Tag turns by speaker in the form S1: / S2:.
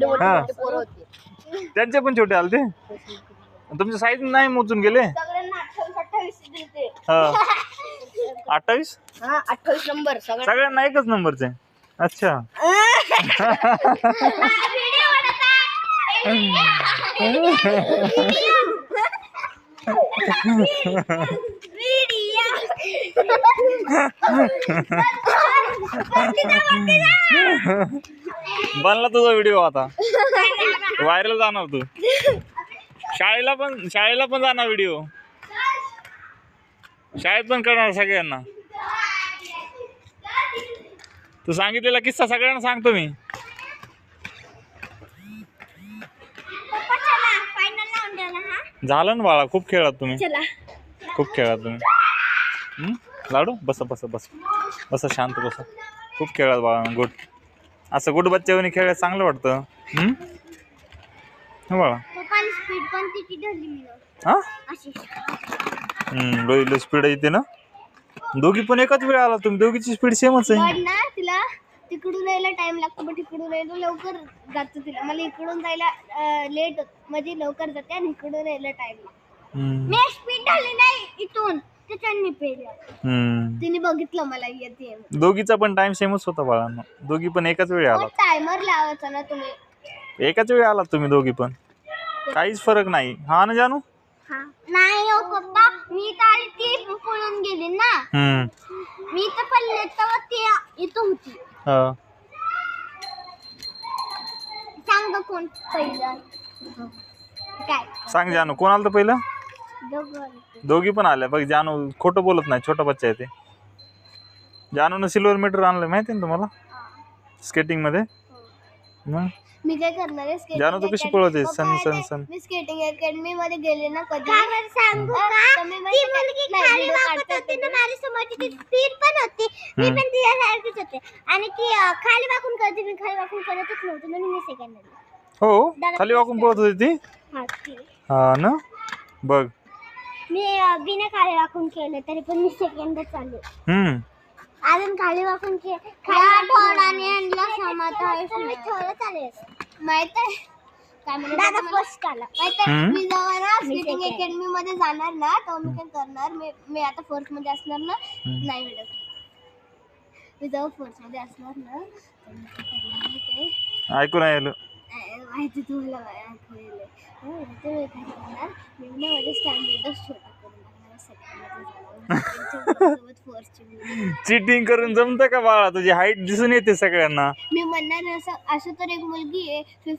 S1: हा त्यांचे पण छोटे आले ते. तुमच्या साईज नाही मोजून गेले. हा 28
S2: नंबर
S1: सगळ्यांना एकच नंबरचे. अच्छा बनला तुझा व्हिडिओ आता व्हायरल जाणार. तू शाळेला पण जाणार व्हिडिओ. शाळेत पण करणार सगळ्यांना. तू सांगितलेला किस्सा सगळ्यांना सांगतो मी. झालं ना बाळा, खूप खेळात तुम्ही. खूप खेळात तुम्ही. लाडू बसा बसा बसा बसा शांत बसा. खूप खेळात बाळा. गुड. असं गुड बच्च्यावनी खेळायला चांगलं वाटतं. बाळा हा स्पीड येते ना. दोघी पण एकाच वेळ आला तुम्ही. दोघीची स्पीड सेमच आहे.
S2: तिला तिकडून यायला टाइम लागतो पण तिकडून यायला लवकर जातो. तिला मला इकडून जायला लेट होत म्हणजे लवकर जाते आणि इकडून यायला टाइम लागतो. मी स्पीड झाली नाही इथून त्याच्यानी पेरलं. तिने बघितलं मला येते.
S1: दोघीचा पण टाइम सेमच होता बाळांनो. दोघी पण एकाच वेळी आला.
S2: टायमर लावायचा ना तुम्ही.
S1: एकाच वेळी आलात तुम्ही दोघी पण. काहीच फरक नाही. हा ना जानू.
S2: नाही हो पप्पा, मी तर ती पळून गेली ना. मी तर पडले तेव्हा ती इथं होती. सांग कोण पहिलं. काय
S1: सांग जानू, कोण आलं पहिलं. दोघी पण आल्या बघ. जानू खोटं बोलत नाही. छोटा बच्चा आहे ते. जानून सिल्वर मेडल आणलं माहिती ना तुम्हाला स्केटिंग मध्ये. मग
S2: मी काय करणार आहे.
S1: जानू तू कशी पळवते. सन
S2: मी स्केटिंग अकॅडमी मध्ये गेले ना कधी. सांगू का ती मुलगी खाली वाकत होती ना माझ्यासमोर. ती स्पीड पण होती. मी पण तिच्यासारखीच होते आणि ती खाली वाकून करते. मी खाली वाकून करतच नव्हते म्हणून मी सेकंड आले.
S1: हो खाली वाकून पळत होती ती. हा ना बघ.
S2: मी बिना खाली वाकून केलं तरी पण मी सेकंडच आले. अजून खाली वाकून थोडाने थोडं चालेल माहित आहे काय म्हणतात. दादा फर्स्ट आला माहित आहे. मी जेव्हा ना स्केटिंग अकॅडमी मध्ये जाणार ना तेव्हा मी काय करणार. मी आता फोर्थ मध्ये असणार ना. नाही मॅडम, मी जेव्हा फोर्थ मध्ये असणार ना
S1: ऐकून आलं
S2: माहिती तुम्हाला ऐकलेलं. तुम्ही काय करणार. मी ना माझे स्टँडर्डच छोटा करून टाकणार.
S1: चीटिंग करून जमतं का बाळा. तुझी हाईट दिसून येते सगळ्यांना.
S2: मी म्हणणार असं तर एक मुलगी आहे